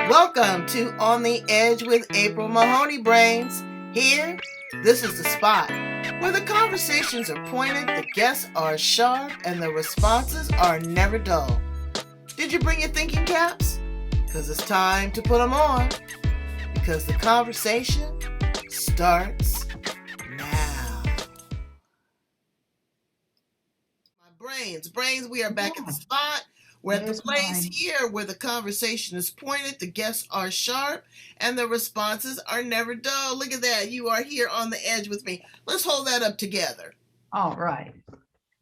Welcome to On the Edge with April Mahoney Brains. Here, this is the spot where the conversations are pointed, the guests are sharp, and the responses are never dull. Did you bring your thinking caps? Because it's time to put them on. Because the conversation starts now. My brains, we are back at the spot. We're at the place here where the conversation is pointed, the guests are sharp, and the responses are never dull. Look at that. You are here on the edge with me. Let's hold that up together. All right.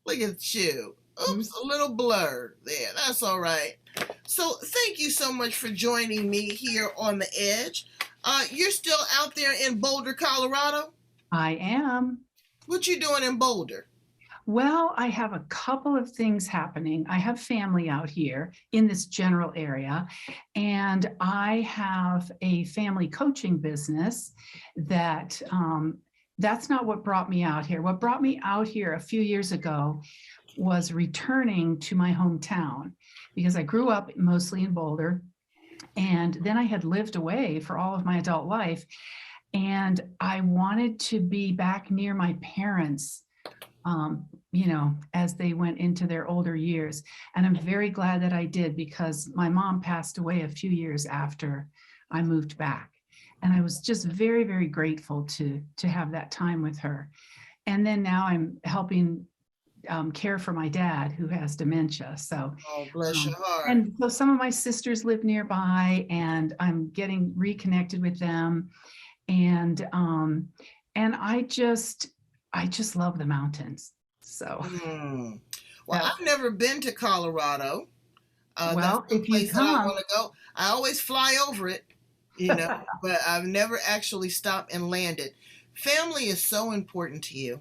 Look at you. Oops, a little blurred there. That's all right. So thank you so much for joining me here on the edge. You're still out there in Boulder, Colorado? I am. What you doing in Boulder? Well, I have a couple of things happening. I have family out here in this general area, and I have a family coaching business that's not what brought me out here. What brought me out here a few years ago was returning to my hometown, because I grew up mostly in Boulder, and then I had lived away for all of my adult life, and I wanted to be back near my parents, as they went into their older years. And I'm very glad that I did, because my mom passed away a few years after I moved back. And I was just very, very grateful to have that time with her. And then now I'm helping care for my dad, who has dementia. So, oh, bless your heart. And so some of my sisters live nearby, and I'm getting reconnected with them. And I just love the mountains. So, well, I've never been to Colorado. Well, that's the place that I want to go. I always fly over it, but I've never actually stopped and landed. Family is so important to you,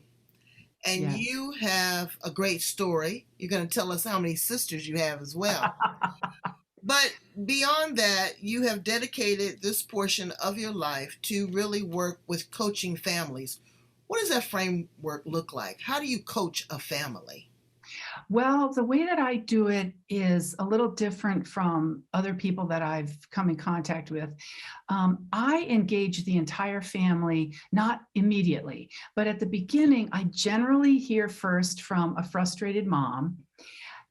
and you have a great story. You're going to tell us how many sisters you have as well. But beyond that, you have dedicated this portion of your life to really work with coaching families. What does that framework look like? How do you coach a family? Well, the way that I do it is a little different from other people that I've come in contact with. I engage the entire family, not immediately, but at the beginning, I generally hear first from a frustrated mom.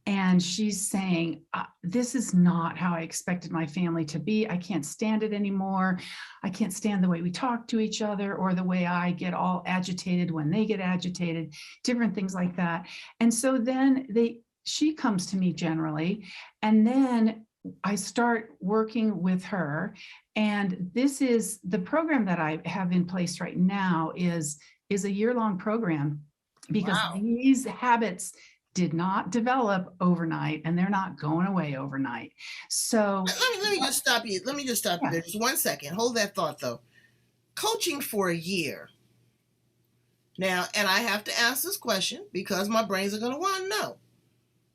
And she's saying, this is not how I expected my family to be. I can't stand it anymore. I can't stand the way we talk to each other, or the way I get all agitated when they get agitated, different things like that. And so then she comes to me generally, and then I start working with her. And this is the program that I have in place right now is a year-long program, because these habits did not develop overnight, and they're not going away overnight. So let me just stop you. Let me just stop you there. Just 1 second. Hold that thought though. Coaching for a year. Now, and I have to ask this question because my brains are going to want to know.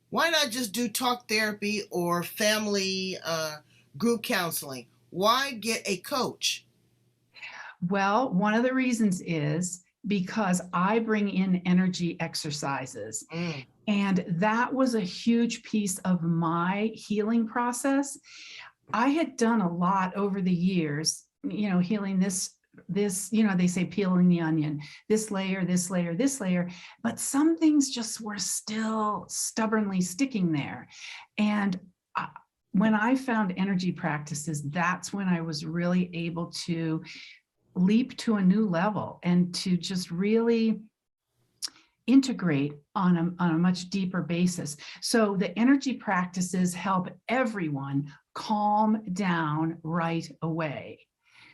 Why not just do talk therapy or family group counseling? Why get a coach? Well, one of the reasons is because I bring in energy exercises. And that was a huge piece of my healing process. I had done a lot over the years, healing this, they say peeling the onion, this layer, this layer, this layer, but some things just were still stubbornly sticking there. And when I found energy practices, that's when I was really able to leap to a new level and to just really integrate on a much deeper basis. So the energy practices help everyone calm down right away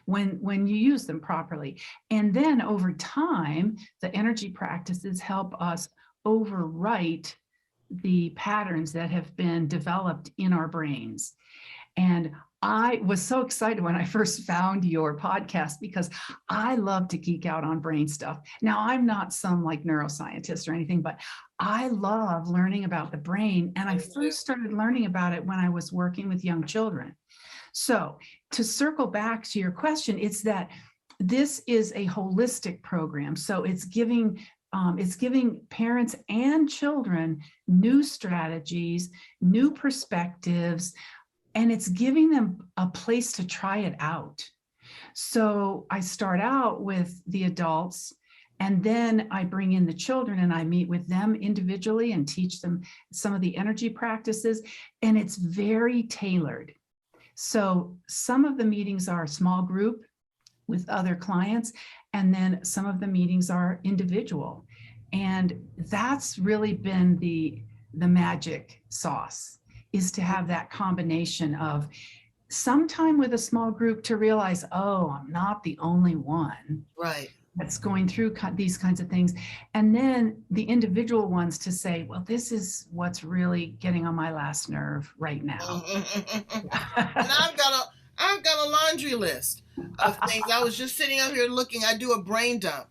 when you use them properly. And then over time, the energy practices help us overwrite the patterns that have been developed in our brains. And I was so excited when I first found your podcast, because I love to geek out on brain stuff. Now, I'm not some like neuroscientist or anything, but I love learning about the brain. And I first started learning about it when I was working with young children. So to circle back to your question, it's that this is a holistic program. So it's giving parents and children new strategies, new perspectives, and it's giving them a place to try it out. So I start out with the adults, and then I bring in the children and I meet with them individually and teach them some of the energy practices. And it's very tailored. So some of the meetings are small group with other clients, and then some of the meetings are individual. And that's really been the magic sauce, is to have that combination of sometime with a small group to realize, oh, I'm not the only one Right. that's going through these kinds of things. And then the individual ones to say, well, this is what's really getting on my last nerve right now. And I've got a laundry list of things. I was just sitting up here looking. I do a brain dump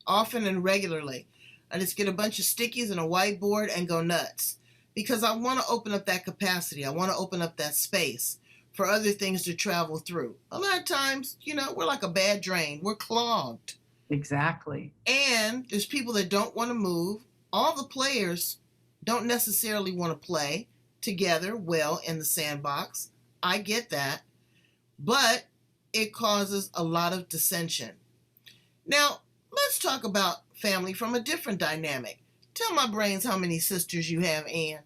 often and regularly. I just get a bunch of stickies and a whiteboard and go nuts, because I want to open up that capacity. I want to open up that space for other things to travel through. A lot of times, we're like a bad drain. We're clogged. Exactly. And there's people that don't want to move. All the players don't necessarily want to play together well in the sandbox. I get that. But it causes a lot of dissension. Now, let's talk about family from a different dynamic. Tell my brains how many sisters you have, Ann.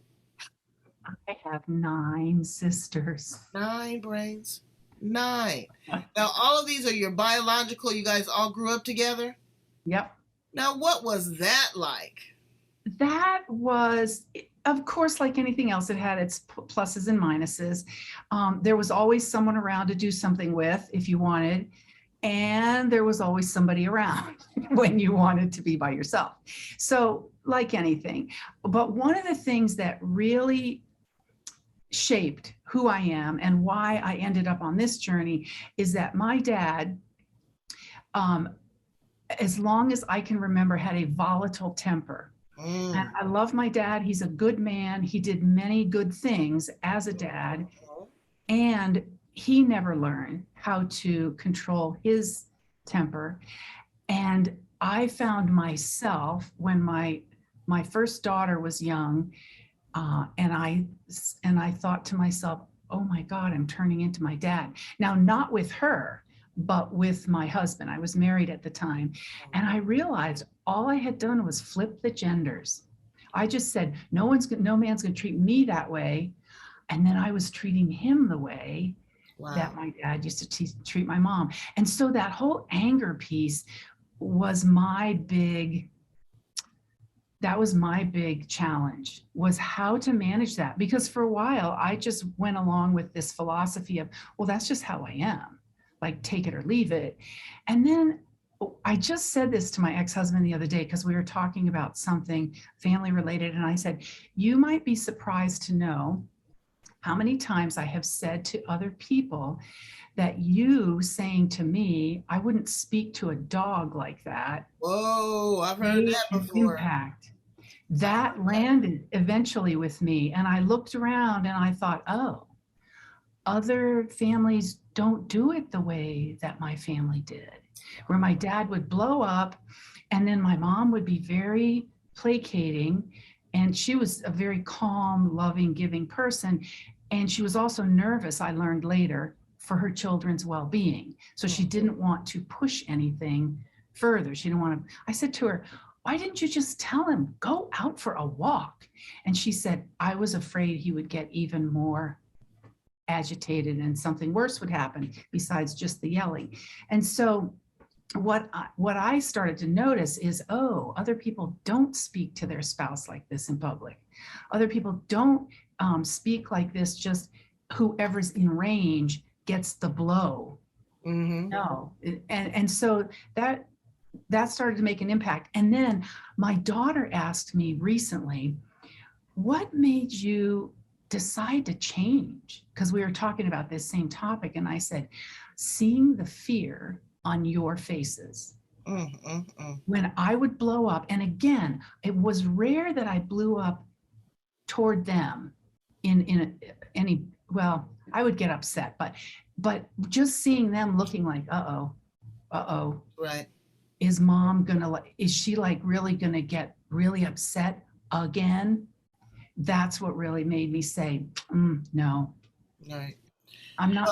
I have 9 sisters. 9 brains. 9. Now, all of these are your biological. You guys all grew up together? Yep. Now, what was that like? That was, of course, like anything else, it had its pluses and minuses. There was always someone around to do something with if you wanted. And there was always somebody around when you wanted to be by yourself. So like anything. But one of the things that really shaped who I am and why I ended up on this journey is that my dad, as long as I can remember, had a volatile temper. And I love my dad. He's a good man. He did many good things as a dad. And he never learned how to control his temper. And I found myself when my first daughter was young, and I thought to myself, oh my God, I'm turning into my dad. Now, not with her, but with my husband. I was married at the time. And I realized all I had done was flip the genders. I just said, no man's going to treat me that way. And then I was treating him the way that my dad used to treat my mom. And so that whole anger piece was my big challenge, was how to manage that. Because for a while, I just went along with this philosophy of, well, that's just how I am, like take it or leave it. And then I just said this to my ex-husband the other day, because we were talking about something family related. And I said, you might be surprised to know how many times I have said to other people that you saying to me, I wouldn't speak to a dog like that. Whoa, I've heard that before. Impact. That landed eventually with me. And I looked around and I thought, oh, other families don't do it the way that my family did, where my dad would blow up and then my mom would be very placating. And she was a very calm, loving, giving person. And she was also nervous, I learned later, for her children's well-being. So she didn't want to push anything further. She didn't want to. I said to her, why didn't you just tell him, go out for a walk? And she said, I was afraid he would get even more agitated and something worse would happen besides just the yelling. And so what I started to notice is, oh, other people don't speak to their spouse like this in public. Other people don't speak like this, just whoever's in range gets the blow. Mm-hmm. No. And so that started to make an impact. And then my daughter asked me recently, what made you decide to change? Because we were talking about this same topic. And I said, seeing the fear on your faces. When I would blow up, and again, it was rare that I blew up toward them I would get upset, but just seeing them looking like, uh-oh. Right. Is she really gonna get really upset again? That's what really made me say, no. Right. I'm not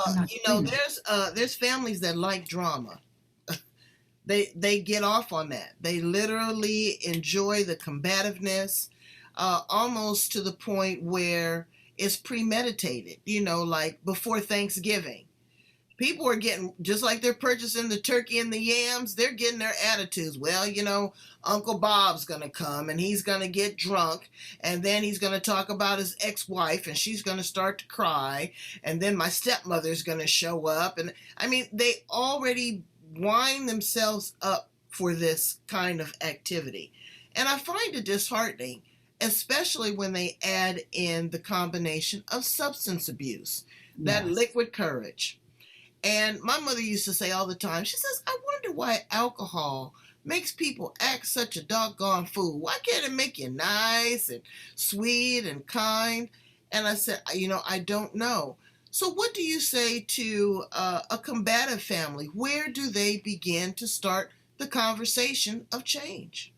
doing that. There's families that like drama. They get off on that. They literally enjoy the combativeness, almost to the point where it's premeditated. Like before Thanksgiving, people are getting, just like they're purchasing the turkey and the yams, they're getting their attitudes. Well, Uncle Bob's going to come and he's going to get drunk, and then he's going to talk about his ex-wife and she's going to start to cry, and then my stepmother's going to show up. And I mean, they already wind themselves up for this kind of activity. And I find it disheartening, especially when they add in the combination of substance abuse, that Yes. liquid courage. And my mother used to say all the time, she says, I wonder why alcohol makes people act such a doggone fool. Why can't it make you nice and sweet and kind? And I said, I don't know. So what do you say to a combative family? Where do they begin to start the conversation of change?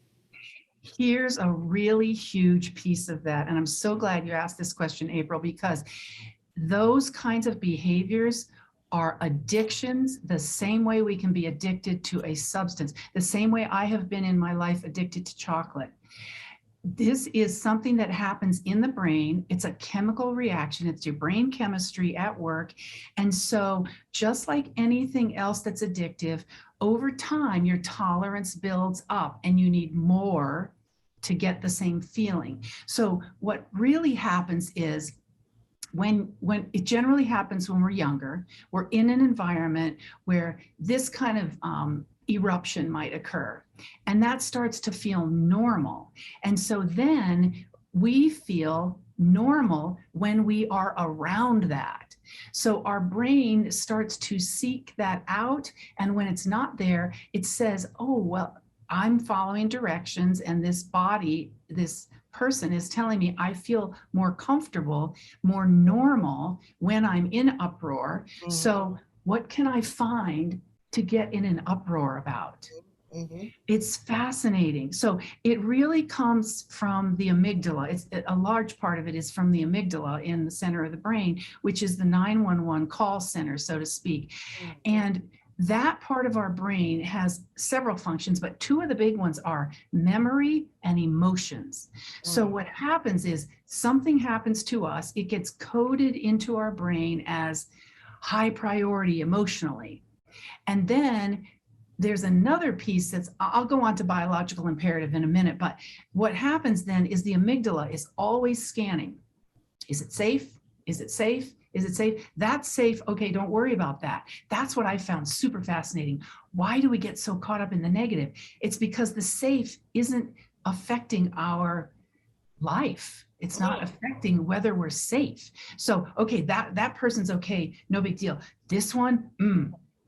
Here's a really huge piece of that. And I'm so glad you asked this question, April, because those kinds of behaviors are addictions the same way we can be addicted to a substance, the same way I have been in my life addicted to chocolate. This is something that happens in the brain. It's a chemical reaction. It's your brain chemistry at work. And so just like anything else that's addictive, over time, your tolerance builds up and you need more to get the same feeling. So what really happens is when it generally happens when we're younger, we're in an environment where this kind of eruption might occur, and that starts to feel normal. And so then we feel normal when we are around that. So our brain starts to seek that out. And when it's not there, it says, oh, well, I'm following directions, and this body, this person is telling me I feel more comfortable, more normal when I'm in uproar. Mm-hmm. So what can I find to get in an uproar about? Mm-hmm. It's fascinating. So it really comes from the amygdala. It's a large part of it is from the amygdala in the center of the brain, which is the 911 call center, so to speak. Mm-hmm. And that part of our brain has several functions, but two of the big ones are memory and emotions. So what happens is something happens to us, it gets coded into our brain as high priority emotionally. And then there's another piece I'll go on to biological imperative in a minute, but what happens then is the amygdala is always scanning. Is it safe? Is it safe? Is it safe? That's safe. Okay, don't worry about that. That's what I found super fascinating. Why do we get so caught up in the negative? It's because the safe isn't affecting our life. It's not affecting whether we're safe. So, okay, that person's okay, no big deal. This one,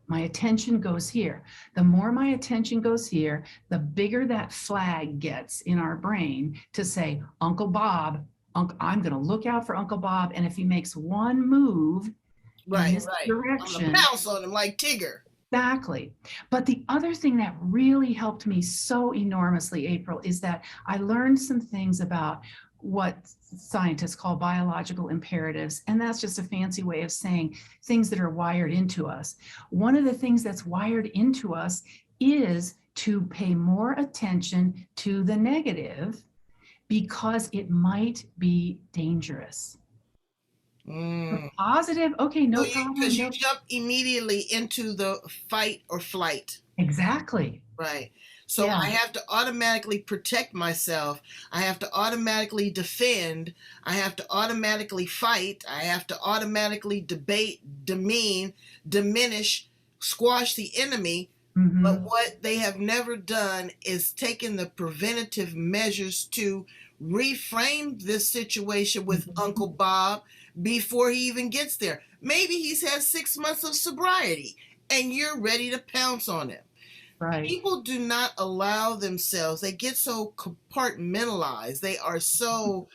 my attention goes here. The more my attention goes here, the bigger that flag gets in our brain to say, Uncle Bob, I'm going to look out for Uncle Bob, and if he makes one move in this direction, I'm gonna pounce on him like Tigger. Exactly. But the other thing that really helped me so enormously, April, is that I learned some things about what scientists call biological imperatives. And that's just a fancy way of saying things that are wired into us. One of the things that's wired into us is to pay more attention to the negative because it might be dangerous. Positive, okay, no problem. Because you jump immediately into the fight or flight. Exactly. Right. So I have to automatically protect myself. I have to automatically defend. I have to automatically fight. I have to automatically debate, demean, diminish, squash the enemy. Mm-hmm. But what they have never done is taken the preventative measures to reframe this situation with Uncle Bob before he even gets there. Maybe he's had 6 months of sobriety and you're ready to pounce on him. Right. People do not allow themselves, they get so compartmentalized, they are so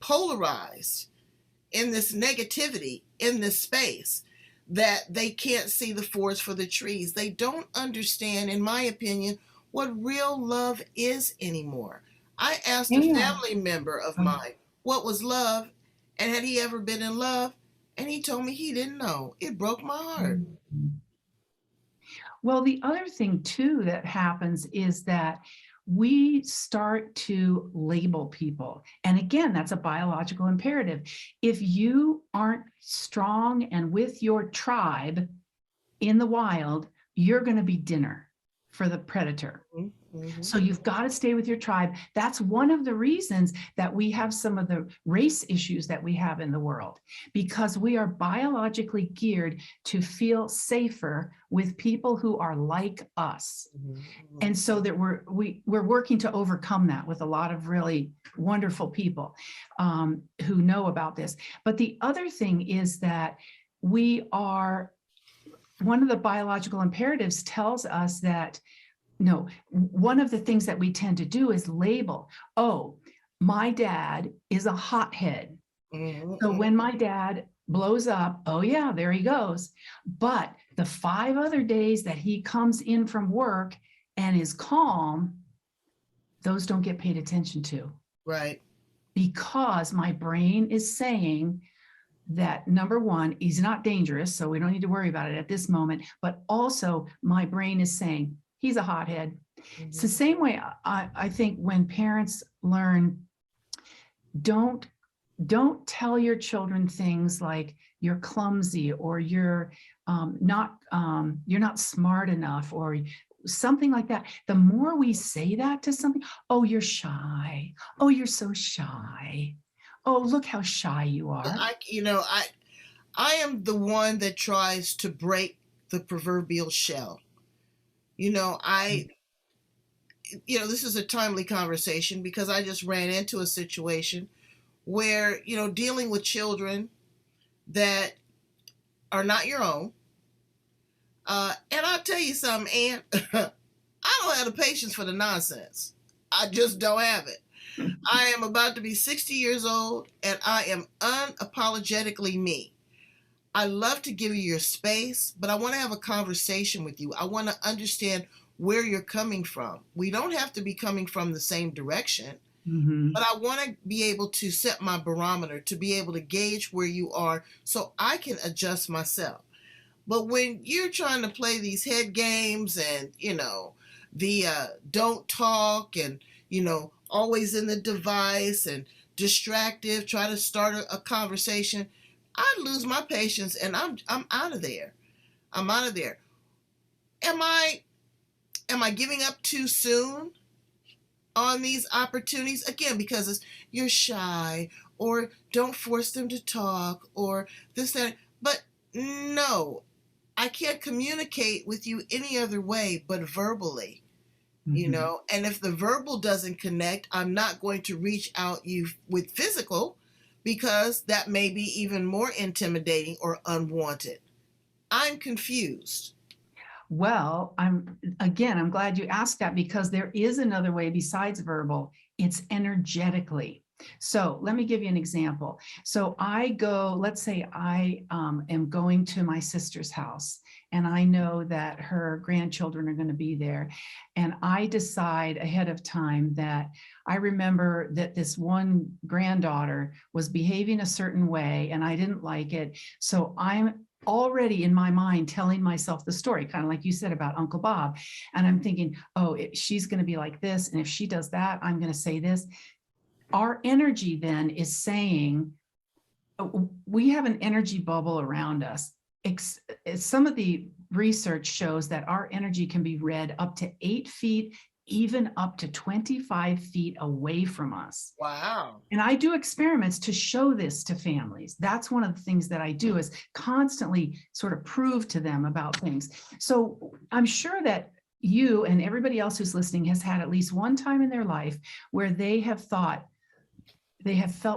polarized in this negativity, in this space, that they can't see the forest for the trees. They don't understand, in my opinion, what real love is anymore. I asked a family member of mine what was love, and had he ever been in love? And he told me he didn't know. It broke my heart. Well, the other thing too that happens is that we start to label people. And again, that's a biological imperative. If you aren't strong and with your tribe in the wild, you're going to be dinner for the predator. Mm-hmm. So you've got to stay with your tribe. That's one of the reasons that we have some of the race issues that we have in the world, because we are biologically geared to feel safer with people who are like us. Mm-hmm. And so that we're working to overcome that with a lot of really wonderful people who know about this. But the other thing is that one of the biological imperatives tells us that, no, one of the things that we tend to do is label, oh, my dad is a hothead. Mm-hmm. So when my dad blows up, oh yeah, there he goes. But the 5 other days that he comes in from work and is calm, those don't get paid attention to. Right. Because my brain is saying that, number one, he's not dangerous, so we don't need to worry about it at this moment. But also my brain is saying, he's a hothead. Mm-hmm. It's the same way I think when parents learn, don't tell your children things like you're clumsy or you're not smart enough or something like that. The more we say that to something, oh, you're shy. Oh, you're so shy. Oh, look how shy you are. I am the one that tries to break the proverbial shell. This is a timely conversation because I just ran into a situation where, dealing with children that are not your own. And I'll tell you something, Ann, I don't have the patience for the nonsense. I just don't have it. I am about to be 60 years old and I am unapologetically me. I love to give you your space, but I want to have a conversation with you. I want to understand where you're coming from. We don't have to be coming from the same direction, mm-hmm. but I want to be able to set my barometer, to be able to gauge where you are so I can adjust myself. But when you're trying to play these head games and, the don't talk and, always in the device and distractive, try to start a conversation, I lose my patience and I'm out of there. I'm out of there. Am I giving up too soon on these opportunities? Again, because you're shy or don't force them to talk or this, that. But no, I can't communicate with you any other way but verbally. Mm-hmm. And if the verbal doesn't connect, I'm not going to reach out you with physical because that may be even more intimidating or unwanted. I'm confused. Well, I'm glad you asked that because there is another way besides verbal. It's energetically. So let me give you an example. So let's say I am going to my sister's house and I know that her grandchildren are going to be there. And I decide ahead of time that I remember that this one granddaughter was behaving a certain way and I didn't like it. So I'm already in my mind telling myself the story, kind of like you said about Uncle Bob. And I'm thinking, oh, she's going to be like this. And if she does that, I'm going to say this. Our energy then is saying, we have an energy bubble around us. Some of the research shows that our energy can be read up to 8 feet, even up to 25 feet away from us. Wow. And I do experiments to show this to families. That's one of the things that I do, is constantly sort of prove to them about things. So I'm sure that you and everybody else who's listening has had at least one time in their life where they have felt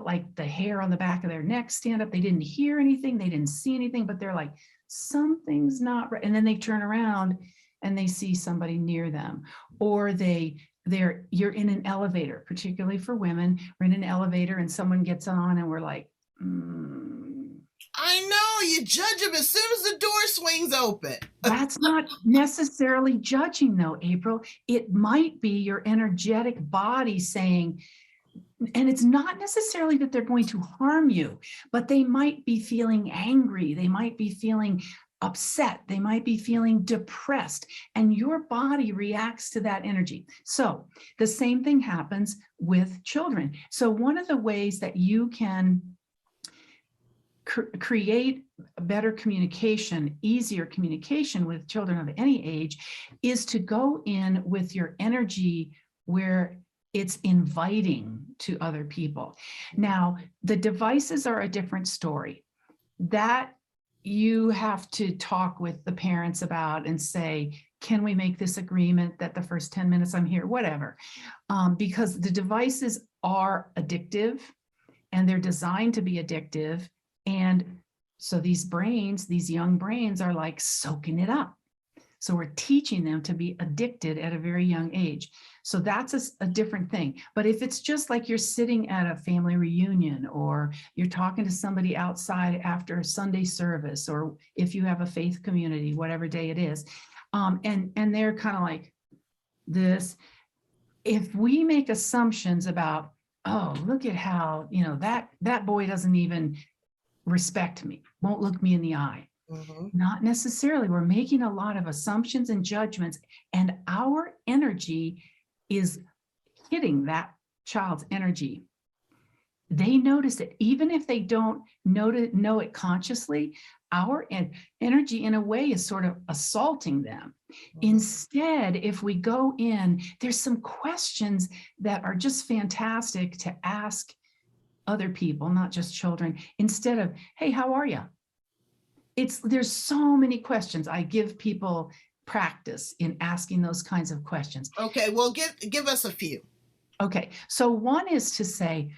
like the hair on the back of their neck stand up. They didn't hear anything. They didn't see anything, but they're like, something's not right. And then they turn around and they see somebody near them, or you're in an elevator, particularly for women. We're in an elevator and someone gets on and we're like, I know, you judge them as soon as the door swings open. That's not necessarily judging though, April. It might be your energetic body saying, And it's not necessarily that they're going to harm you, but they might be feeling angry. They might be feeling upset. They might be feeling depressed, and your body reacts to that energy. So the same thing happens with children. So one of the ways that you can create better communication, easier communication with children of any age, is to go in with your energy where it's inviting to other people. Now, the devices are a different story. That you have to talk with the parents about and say, can we make this agreement that the first 10 minutes I'm here, whatever, because the devices are addictive and they're designed to be addictive. And so these brains, these young brains are like soaking it up. So we're teaching them to be addicted at a very young age. So that's a different thing. But if it's just like you're sitting at a family reunion, or you're talking to somebody outside after a Sunday service, or if you have a faith community, whatever day it is, and they're kind of like this, if we make assumptions about, oh, look at how, that boy doesn't even respect me, won't look me in the eye. Mm-hmm. Not necessarily. We're making a lot of assumptions and judgments, and our energy is hitting that child's energy. They notice it, even if they don't know it consciously. Our energy, in a way, is sort of assaulting them. Mm-hmm. Instead, if we go in, there's some questions that are just fantastic to ask other people, not just children, instead of, hey, how are you? There's so many questions. I give people practice in asking those kinds of questions. Okay, well, give us a few. Okay, so one is to say,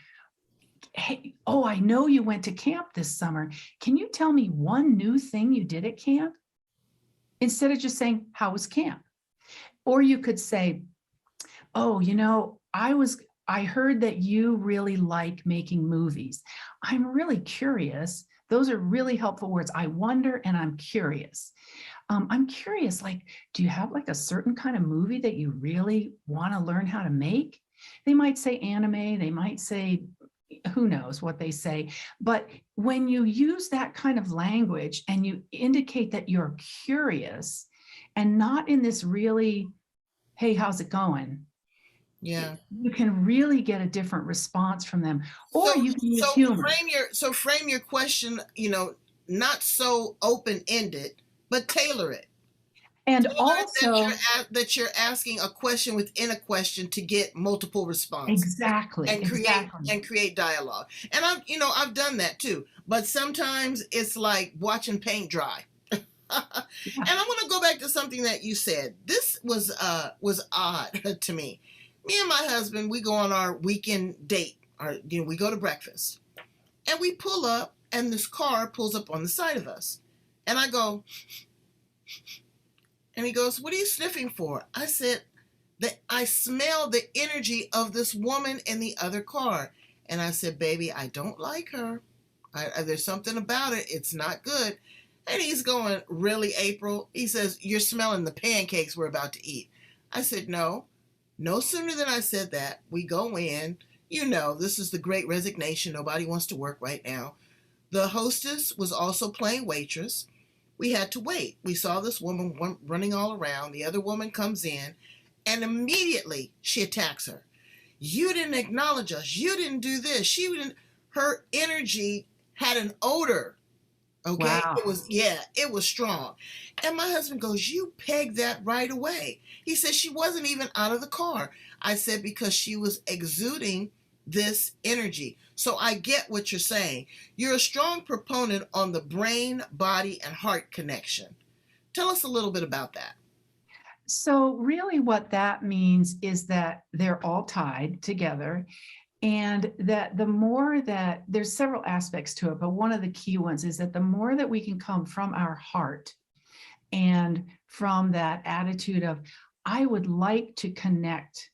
hey, oh, I know you went to camp this summer. Can you tell me one new thing you did at camp? Instead of just saying, how was camp? Or you could say, oh, I heard that you really like making movies. I'm really curious. Those are really helpful words. I wonder, and I'm curious. I'm curious, do you have a certain kind of movie that you really want to learn how to make? They might say anime, they might say, who knows what they say. But when you use that kind of language and you indicate that you're curious and not in this really, hey, how's it going? Yeah, you can really get a different response from them. Or you can use humor. Frame your question, not so open-ended, but tailor it. And also that you're asking a question within a question to get multiple responses. Exactly. And create dialogue. And I've done that too. But sometimes it's like watching paint dry. Yeah. And I want to go back to something that you said. This was odd to me. Me and my husband, we go on our weekend date. We go to breakfast. And we pull up, and this car pulls up on the side of us. And I go, and he goes, what are you sniffing for? I said, that I smell the energy of this woman in the other car. And I said, baby, I don't like her. There's something about it. It's not good. And he's going, really, April? He says, you're smelling the pancakes we're about to eat. I said, no. No sooner than I said that, we go in. This is the great resignation. Nobody wants to work right now. The hostess was also playing waitress. We had to wait. We saw this woman running all around. The other woman comes in, and immediately she attacks her. You didn't acknowledge us. You didn't do this. Her energy had an odor. Okay. Wow. It was strong. And my husband goes, you pegged that right away. He said she wasn't even out of the car. I said, because she was exuding this energy. So I get what you're saying. You're a strong proponent on the brain, body, and heart connection. Tell us a little bit about that. So really what that means is that they're all tied together. And that the more that there's several aspects to it, but one of the key ones is that the more that we can come from our heart and from that attitude of, I would like to connect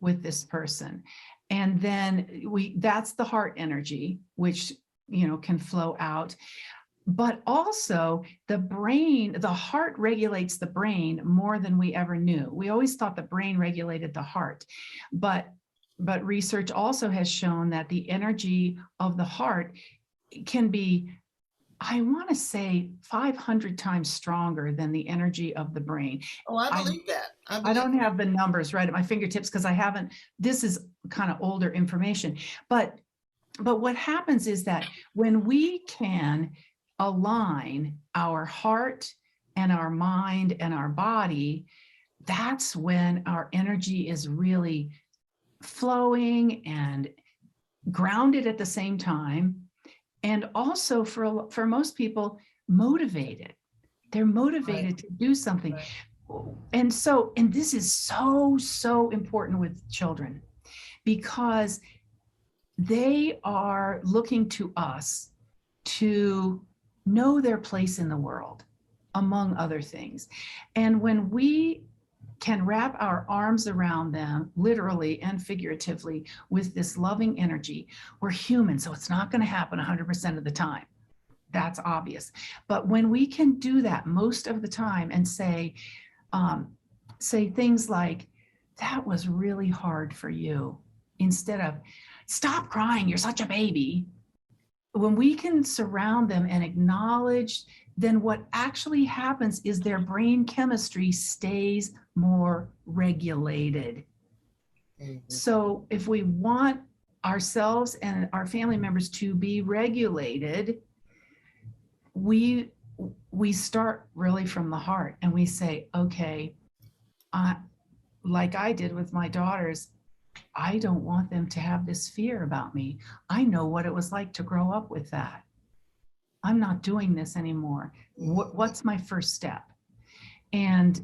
with this person. And then that's the heart energy, which, can flow out. But also the heart regulates the brain more than we ever knew. We always thought the brain regulated the heart, but but research also has shown that the energy of the heart can be, I want to say, 500 times stronger than the energy of the brain. Oh, I believe that. I don't have the numbers right at my fingertips because I haven't, this is kind of older information. But what happens is that when we can align our heart and our mind and our body, that's when our energy is really flowing and grounded at the same time. And also for most people, motivated. They're motivated to do something. And this is so important with children, because they are looking to us to know their place in the world, among other things. And when we can wrap our arms around them, literally and figuratively, with this loving energy, we're human, so it's not going to happen 100% of the time. That's obvious. But when we can do that most of the time and say things like, that was really hard for you, instead of, stop crying, you're such a baby. When we can surround them and acknowledge, then what actually happens is their brain chemistry stays more regulated. Mm-hmm. So if we want ourselves and our family members to be regulated, we start really from the heart, and we say, okay, like I did with my daughters, I don't want them to have this fear about me. I know what it was like to grow up with that. I'm not doing this anymore. What's my first step? And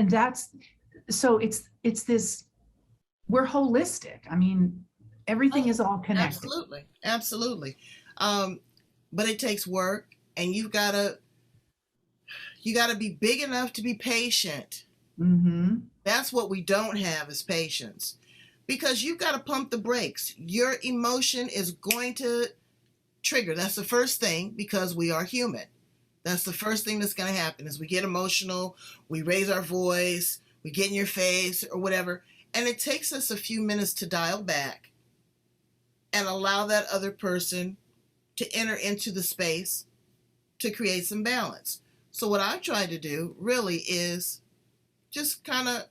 that's, so it's this, we're holistic. I mean, everything is all connected. Absolutely. But it takes work, and you gotta be big enough to be patient. Mm-hmm. That's what we don't have, is patience, because you've got to pump the brakes. Your emotion is going to trigger. That's the first thing, because we are human. That's the first thing that's going to happen, is we get emotional, we raise our voice, we get in your face or whatever. And it takes us a few minutes to dial back and allow that other person to enter into the space to create some balance. So what I try to do really is just kind of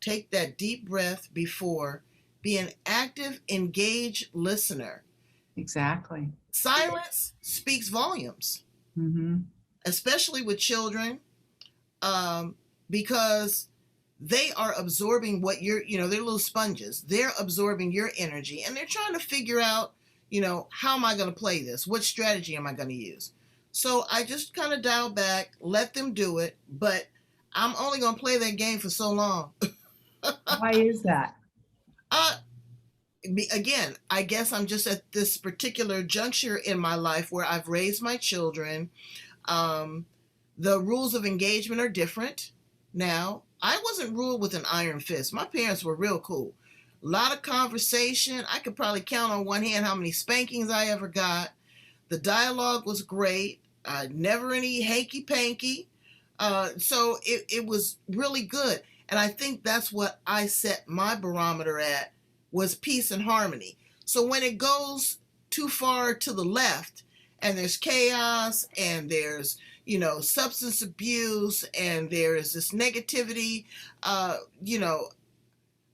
take that deep breath before, be an active, engaged listener. Exactly. Silence speaks volumes, mm-hmm. especially with children, because they are absorbing what they're little sponges. They're absorbing your energy, and they're trying to figure out, how am I going to play this? What strategy am I going to use? So I just kind of dial back, let them do it, but I'm only going to play that game for so long. Why is that? Again, I guess I'm just at this particular juncture in my life where I've raised my children. The rules of engagement are different now. I wasn't ruled with an iron fist. My parents were real cool. A lot of conversation. I could probably count on one hand how many spankings I ever got. The dialogue was great. Never any hanky-panky. So it was really good. And I think that's what I set my barometer at, was peace and harmony. So when it goes too far to the left, and there's chaos, and there's, substance abuse, and there is this negativity, I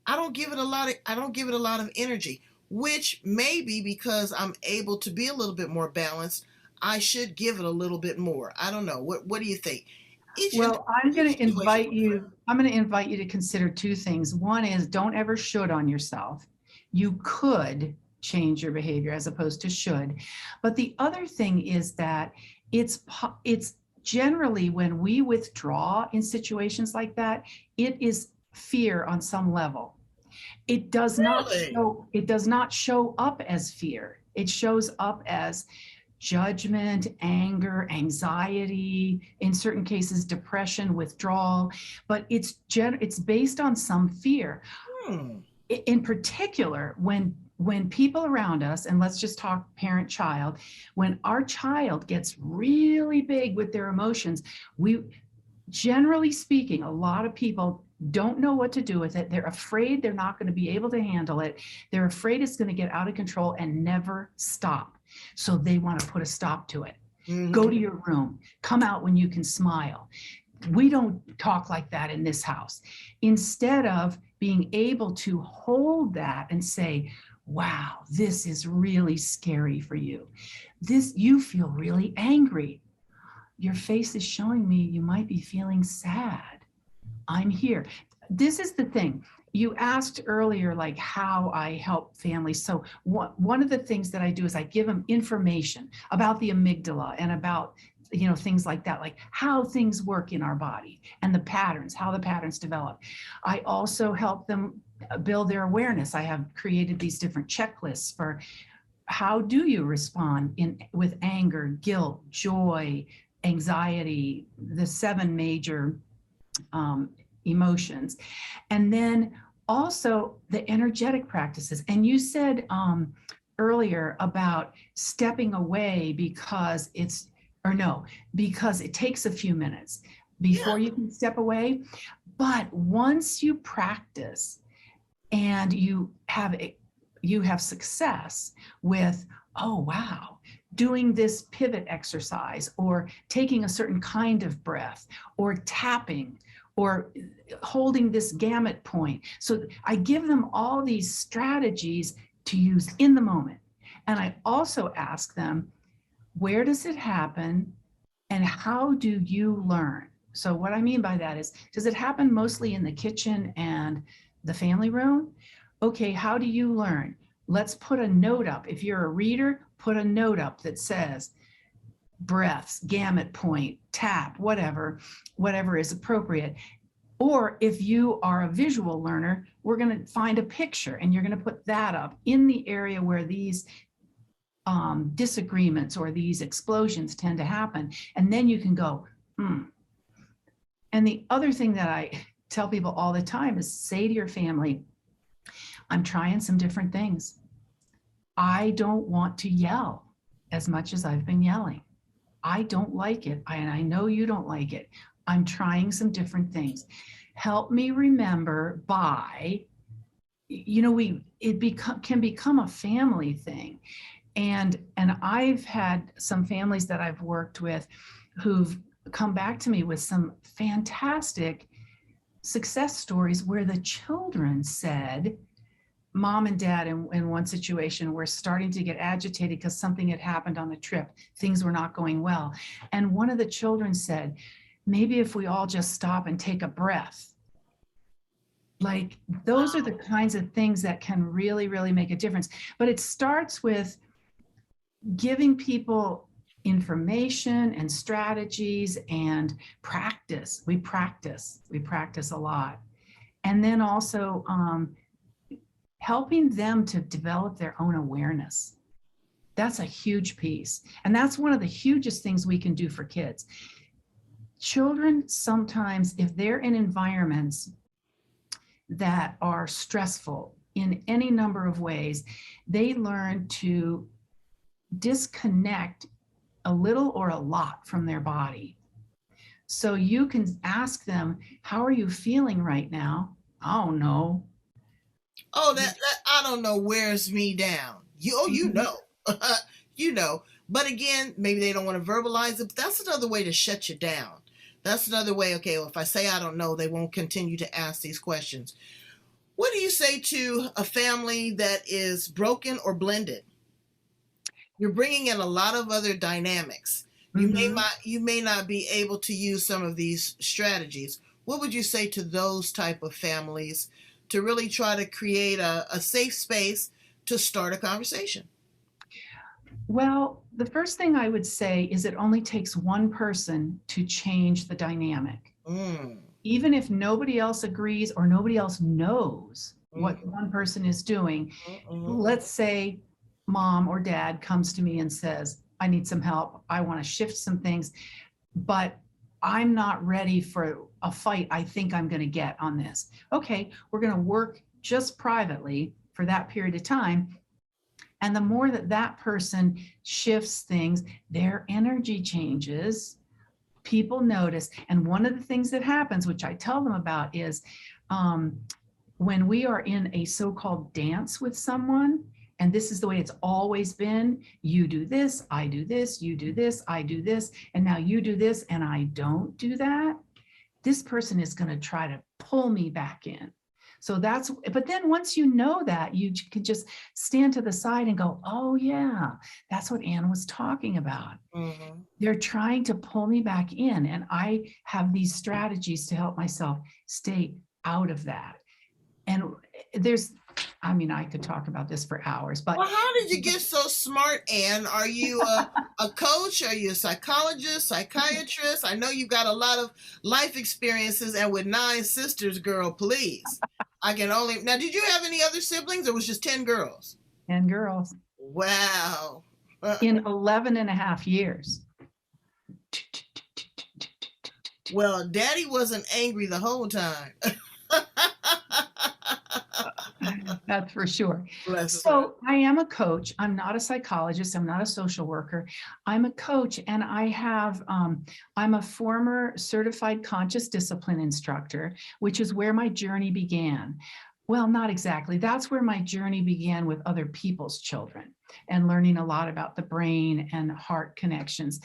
don't give it a lot of energy, which may be because I'm able to be a little bit more balanced. I should give it a little bit more. I don't know. What do you think? I'm going to invite you to consider two things. One is, don't ever should on yourself. You could change your behavior as opposed to should. But the other thing is that it's generally, when we withdraw in situations like that, it is fear on some level. It does not show up as fear. It shows up as judgment, anger, anxiety, in certain cases, depression, withdrawal, but it's based on some fear. In particular, when people around us, and let's just talk parent-child, when our child gets really big with their emotions, we, generally speaking, a lot of people don't know what to do with it. They're afraid they're not going to be able to handle it. They're afraid it's going to get out of control and never stop. So they want to put a stop to it. Mm-hmm. Go to your room. Come out when you can smile. We don't talk like that in this house. Instead of being able to hold that and say, wow, this is really scary for you. You feel really angry. Your face is showing me you might be feeling sad. I'm here. This is the thing. You asked earlier, like how I help families. So one of the things that I do is I give them information about the amygdala and about, things like that, like how things work in our body and the patterns, how the patterns develop. I also help them build their awareness. I have created these different checklists for how do you respond with anger, guilt, joy, anxiety, the 7 major emotions. And then also the energetic practices. And you said earlier about stepping away because it takes a few minutes before you can step away. But once you practice and you have success with, oh, wow, doing this pivot exercise or taking a certain kind of breath or tapping or holding this gamut point. So I give them all these strategies to use in the moment. And I also ask them, where does it happen and how do you learn? So what I mean by that is, does it happen mostly in the kitchen and the family room? Okay, how do you learn? Let's put a note up. If you're a reader, put a note up that says breaths, gamut point, tap, whatever is appropriate. Or if you are a visual learner, we're going to find a picture and you're going to put that up in the area where these disagreements or these explosions tend to happen. And then you can go, And the other thing that I tell people all the time is say to your family, I'm trying some different things. I don't want to yell as much as I've been yelling. I don't like it. And I know you don't like it. I'm trying some different things. Help me remember by, can become a family thing. And I've had some families that I've worked with who've come back to me with some fantastic success stories where the children said, Mom and Dad in one situation were starting to get agitated because something had happened on the trip. Things were not going well. And one of the children said, maybe if we all just stop and take a breath. Like those are the kinds of things that can really, really make a difference. But it starts with giving people information and strategies and practice. We practice a lot. And then also helping them to develop their own awareness. That's a huge piece. And that's one of the hugest things we can do for kids. Children sometimes, if they're in environments that are stressful in any number of ways, they learn to disconnect a little or a lot from their body. So you can ask them, how are you feeling right now? Oh, no. Oh, that I don't know wears me down. You know. But again, maybe they don't want to verbalize it. But that's another way to shut you down. That's another way. Okay, well, if I say I don't know, they won't continue to ask these questions. What do you say to a family that is broken or blended? You're bringing in a lot of other dynamics. You may not be able to use some of these strategies. What would you say to those type of families to really try to create a safe space to start a conversation? Well, the first thing I would say is it only takes one person to change the dynamic. Even if nobody else agrees or nobody else knows what one person is doing. Let's say Mom or Dad comes to me and says, I need some help. I want to shift some things, but I'm not ready for a fight I think I'm going to get on this. Okay, we're going to work just privately for that period of time. And the more that person shifts things, their energy changes, people notice. And one of the things that happens, which I tell them about, is when we are in a so-called dance with someone, and this is the way it's always been, you do this, I do this, you do this, I do this, and now you do this, and I don't do that, this person is going to try to pull me back in. So that's, but then once you know that, you can just stand to the side and go, oh yeah, that's what Ann was talking about. Mm-hmm. They're trying to pull me back in. And I have these strategies to help myself stay out of that. And I could talk about this for hours, but. Well, how did you get so smart, Ann? Are you a coach? Are you a psychologist, psychiatrist? I know you've got a lot of life experiences, and with 9 sisters, girl, please. Now, did you have any other siblings, or was just 10 girls? 10 girls. Wow. In 11 and a half years. Well, Daddy wasn't angry the whole time. That's for sure. So I am a coach. I'm not a psychologist. I'm not a social worker. I'm a coach, and I'm a former certified conscious discipline instructor, which is where my journey began. Well, not exactly. That's where my journey began with other people's children and learning a lot about the brain and heart connections.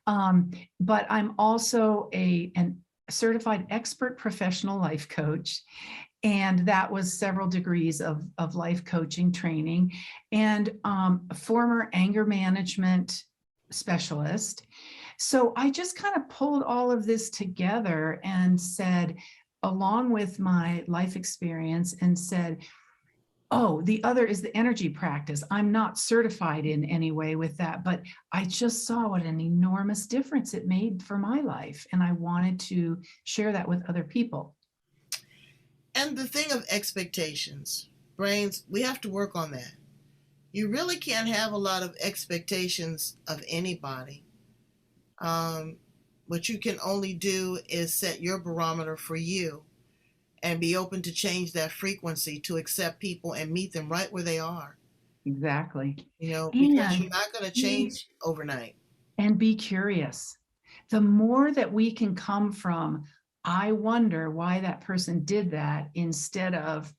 But I'm also a certified expert professional life coach. And that was several degrees of life coaching training, and a former anger management specialist. So I just kind of pulled all of this together and said, along with my life experience, and said, oh, the other is the energy practice. I'm not certified in any way with that, but I just saw what an enormous difference it made for my life. And I wanted to share that with other people. And the thing of expectations, brains, we have to work on that. You really can't have a lot of expectations of anybody. What you can only do is set your barometer for you and be open to change that frequency to accept people and meet them right where they are. Exactly. Because you're not going to change overnight. And be curious. The more that we can come from, I wonder why that person did that, instead of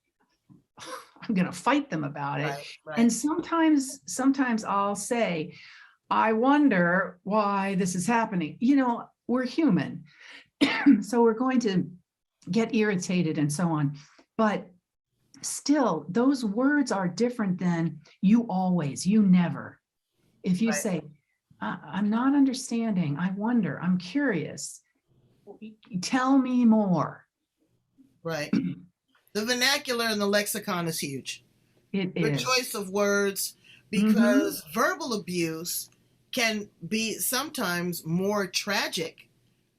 I'm going to fight them about it. Right. And sometimes I'll say, I wonder why this is happening. We're human. So we're going to get irritated and so on. But still, those words are different than you always, you never. If you say, I'm not understanding, I wonder, I'm curious, tell me more. Right. The vernacular and the lexicon is huge. It is. The choice of words, because verbal abuse can be sometimes more tragic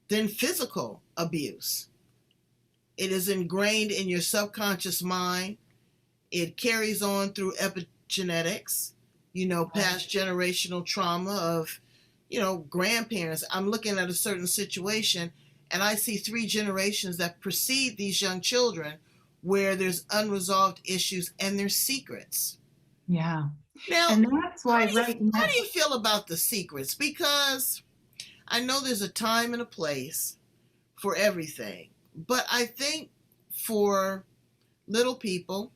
than physical abuse. It is ingrained in your subconscious mind. It carries on through epigenetics, past generational trauma of, grandparents. I'm looking at a certain situation, and I see 3 generations that precede these young children where there's unresolved issues and there's secrets. Yeah. Now, and that's why how do you feel about the secrets? Because I know there's a time and a place for everything, but I think for little people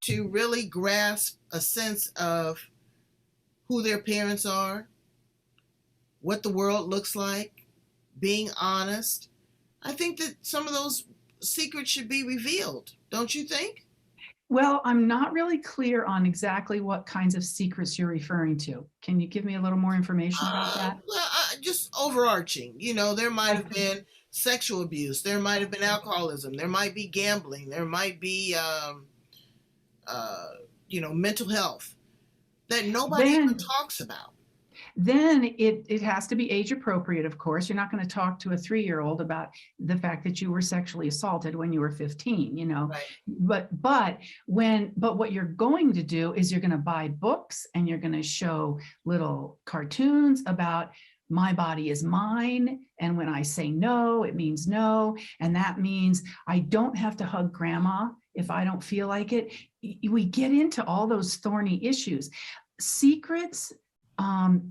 to really grasp a sense of who their parents are, what the world looks like, being honest, I think that some of those secrets should be revealed. Don't you think? Well, I'm not really clear on exactly what kinds of secrets you're referring to. Can you give me a little more information about that? Well, just overarching. There might have been sexual abuse. There might have been alcoholism. There might be gambling. There might be, mental health that nobody even talks about. Then it has to be age appropriate, of course. You're not going to talk to a 3-year-old about the fact that you were sexually assaulted when you were 15, Right. But what you're going to do is you're going to buy books, and you're going to show little cartoons about my body is mine. And when I say no, it means no. And that means I don't have to hug grandma if I don't feel like it. We get into all those thorny issues. Secrets.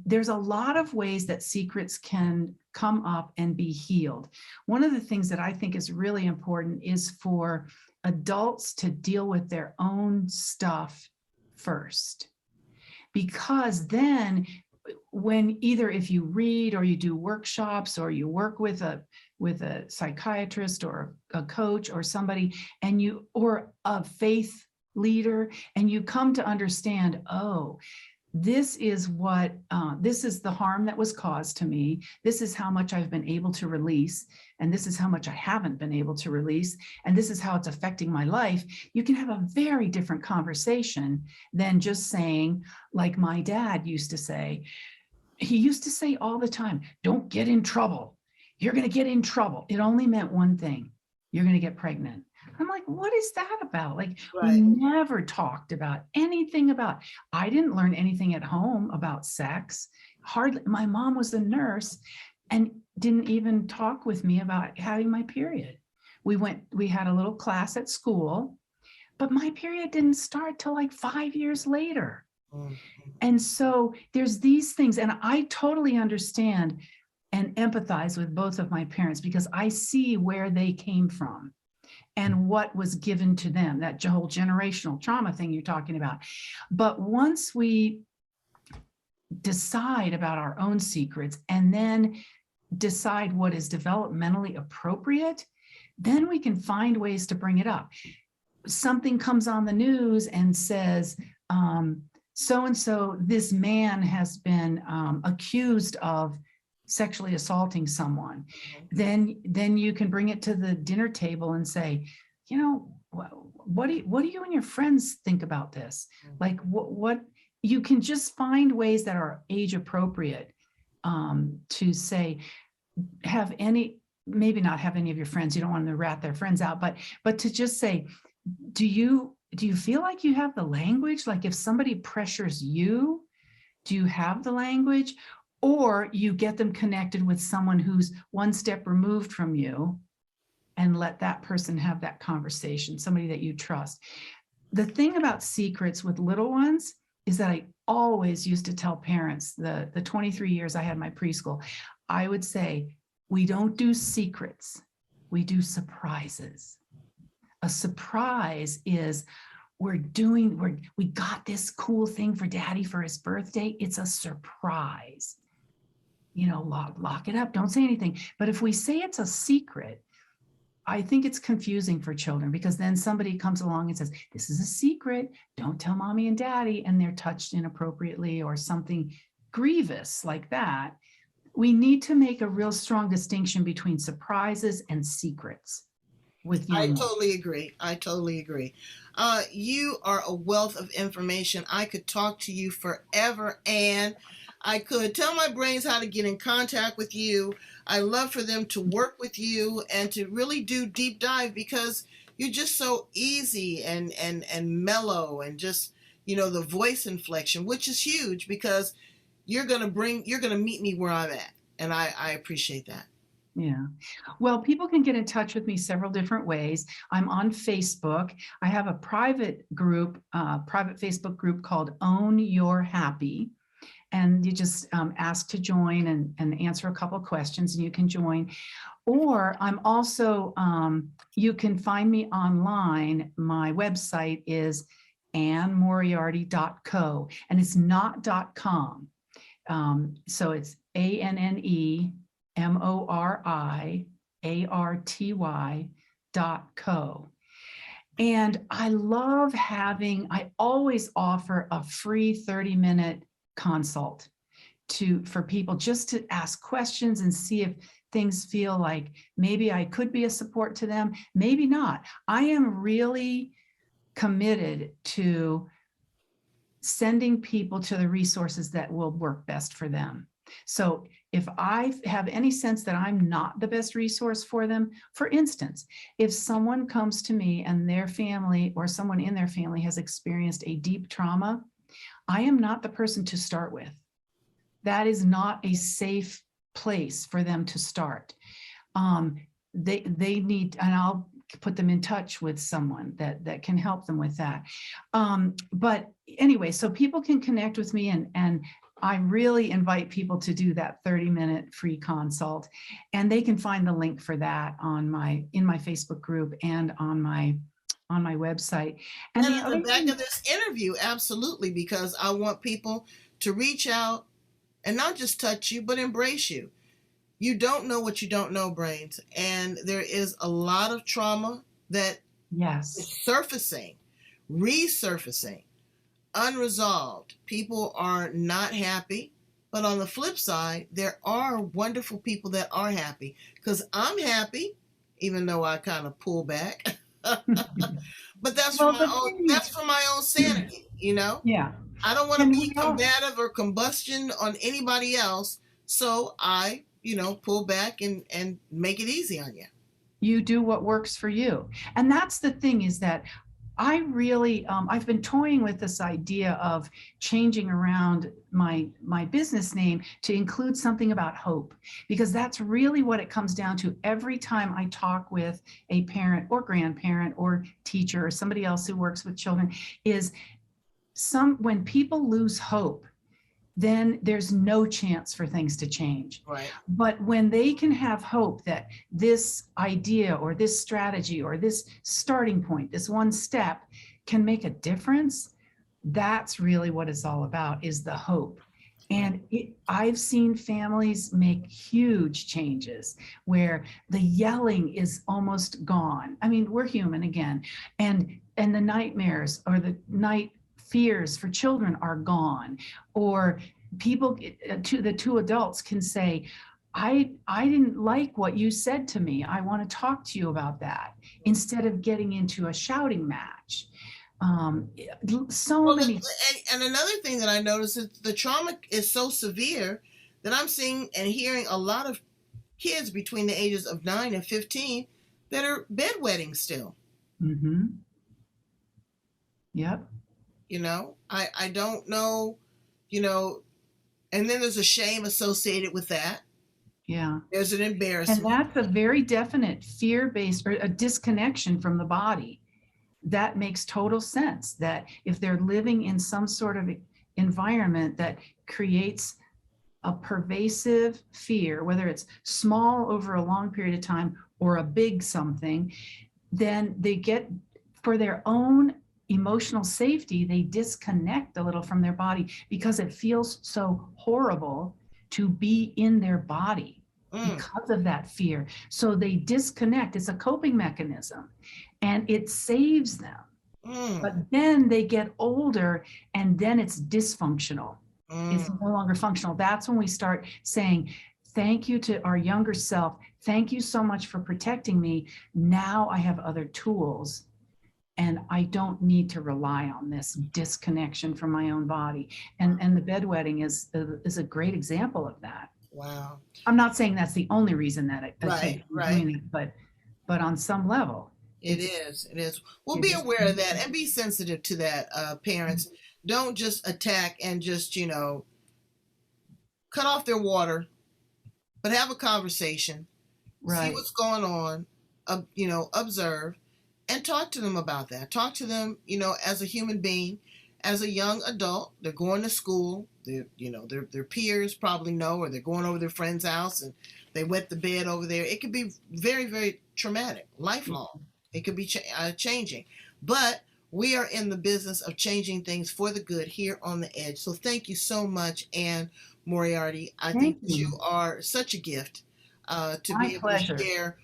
There's a lot of ways that secrets can come up and be healed. One of the things that I think is really important is for adults to deal with their own stuff first, because then when either if you read or you do workshops or you work with a psychiatrist or a coach or somebody, and you or a faith leader, and you come to understand, oh, this is what this is the harm that was caused to me. This is how much I've been able to release, and this is how much I haven't been able to release, and this is how it's affecting my life. You can have a very different conversation than just saying, like my dad used to say. He used to say all the time, don't get in trouble. You're going to get in trouble. It only meant one thing: you're going to get pregnant. I'm like, what is that about? Like, Right. we never talked about anything about, I didn't learn anything at home about sex. Hardly. My mom was a nurse and didn't even talk with me about having my period. We had a little class at school, but my period didn't start till like 5 years later. Mm-hmm. And so there's these things, and I totally understand and empathize with both of my parents, because I see where they came from and what was given to them, that whole generational trauma thing you're talking about. But once we decide about our own secrets and then decide what is developmentally appropriate, then we can find ways to bring it up. Something comes on the news and says, so-and-so, this man has been accused of sexually assaulting someone. Then you can bring it to the dinner table and say, you know, what do you and your friends think about this? Like, what you can just find ways that are age appropriate to say, maybe not have any of your friends, you don't want them to rat their friends out, but to just say, do you feel like you have the language? Like, if somebody pressures you, do you have the language? Or you get them connected with someone who's one step removed from you and let that person have that conversation, somebody that you trust. The thing about secrets with little ones is that I always used to tell parents, the 23 years I had my preschool, I would say, we don't do secrets, we do surprises. A surprise is, we got this cool thing for daddy for his birthday. It's a surprise. You know, lock it up, don't say anything. But if we say it's a secret, I think it's confusing for children, because then somebody comes along and says, this is a secret, don't tell mommy and daddy, and they're touched inappropriately or something grievous like that. We need to make a real strong distinction between surprises and secrets. I totally agree. You are a wealth of information. I could talk to you forever, and I could tell my brains how to get in contact with you. I love for them to work with you and to really do deep dive, because you're just so easy and mellow, and just, you know, the voice inflection, which is huge, because you're going to meet me where I'm at. And I appreciate that. Yeah. Well, people can get in touch with me several different ways. I'm on Facebook. I have a private Facebook group called Own Your Happy. And you just ask to join and answer a couple of questions, and you can join. Or I'm also, you can find me online. My website is AnneMoriarty.co, and it's not .com. So it's AnneMoriarty.co. And I always offer a free 30-minute consult for people, just to ask questions and see if things feel like maybe I could be a support to them, maybe not. I am really committed to sending people to the resources that will work best for them. So if I have any sense that I'm not the best resource for them, for instance, if someone comes to me and their family or someone in their family has experienced a deep trauma, I am not the person to start with. That is not a safe place for them to start. They need, and I'll put them in touch with someone that can help them with that. But anyway, so people can connect with me and I really invite people to do that 30-minute free consult, and they can find the link for that in my Facebook group and on my website. And And the in the other back thing, of this interview, absolutely, because I want people to reach out and not just touch you, but embrace you. You don't know what you don't know, Brains. And there is a lot of trauma that is yes, surfacing, resurfacing, unresolved. People are not happy. But on the flip side, there are wonderful people that are happy. Because I'm happy, even though I kind of pull back. But well, the thing that's is, for my own sanity, you know? yeah, I don't want to and be we all, combative or combustion on anybody else. So I, pull back and make it easy on you. you do what works for you. And that's the thing, is that I really, I've been toying with this idea of changing around my business name to include something about hope, because that's really what it comes down to every time I talk with a parent or grandparent or teacher or somebody else who works with children, is when people lose hope, then there's no chance for things to change. Right. But when they can have hope that this idea or this strategy or this starting point, this one step, can make a difference, that's really what it's all about, is the hope. And I've seen families make huge changes where the yelling is almost gone. I mean, we're human again, and the nightmares or the night fears for children are gone, or people, the two adults can say, I didn't like what you said to me, I want to talk to you about that, instead of getting into a shouting match. So Well, many. and another thing that I noticed is the trauma is so severe that I'm seeing and hearing a lot of kids between the ages of 9 and 15 that are bedwetting still. Mm-hmm. Yep. I don't know, and then there's a shame associated with that. Yeah. There's an And embarrassment. that's a very definite fear-based or a disconnection from the body. That makes total sense, that if they're living in some sort of environment that creates a pervasive fear, whether it's small over a long period of time or a big something, then they get, for their own emotional safety, they disconnect a little from their body because it feels so horrible to be in their body because of that fear. So they disconnect. It's a coping mechanism and it saves them. But then they get older and then it's dysfunctional. It's no longer functional. That's when we start saying, thank you to our younger self. Thank you so much for protecting me. Now I have other tools and I don't need to rely on this disconnection from my own body. And the bedwetting is a great example of that. Wow. I'm not saying that's the only reason that Right. doing it, but on some level. It is. Well, be aware of that and be sensitive to that, parents. Don't just attack and just, cut off their water, but have a conversation, see what's going on, observe, and talk to them about that. Talk to them, as a human being, as a young adult. They're going to school. Their peers probably know, or they're going over their friend's house and they wet the bed over there. It could be very, very traumatic, lifelong. It could be changing. But we are in the business of changing things for the good here on The Edge. So thank you so much, Anne Moriarty. I think that you are such a gift to be able to share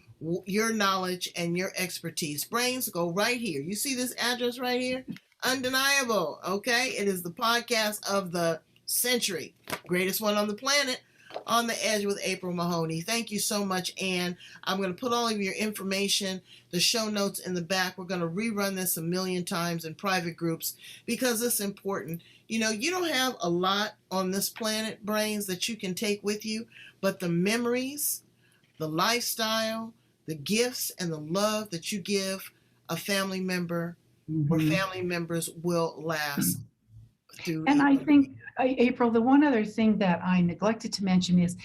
your knowledge and your expertise. Brains, go right here. You see this address right here? Undeniable. Okay. It is the podcast of the century. Greatest one on the planet. On the Edge with April Mahoney. Thank you so much, Anne. I'm going to put all of your information, the show notes in the back. We're going to rerun this a million times in private groups because it's important. You don't have a lot on this planet, Brains, that you can take with you, but the memories, the lifestyle, the gifts, and the love that you give a family member or family members will last through. And I think, April, the one other thing that I neglected to mention is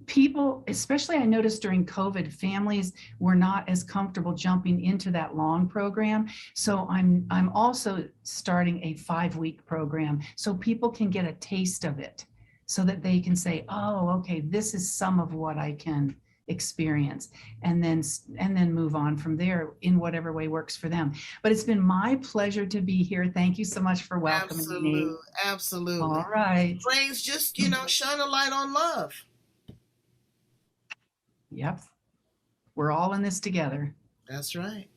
people, especially I noticed during COVID, families were not as comfortable jumping into that long program. So I'm also starting a 5-week program so people can get a taste of it so that they can say, oh, okay, this is some of what I can experience, and then move on from there in whatever way works for them. But it's been my pleasure to be here. Thank you so much for welcoming me. Absolutely. All right. Brains, just, shine a light on love. Yep. We're all in this together. That's right.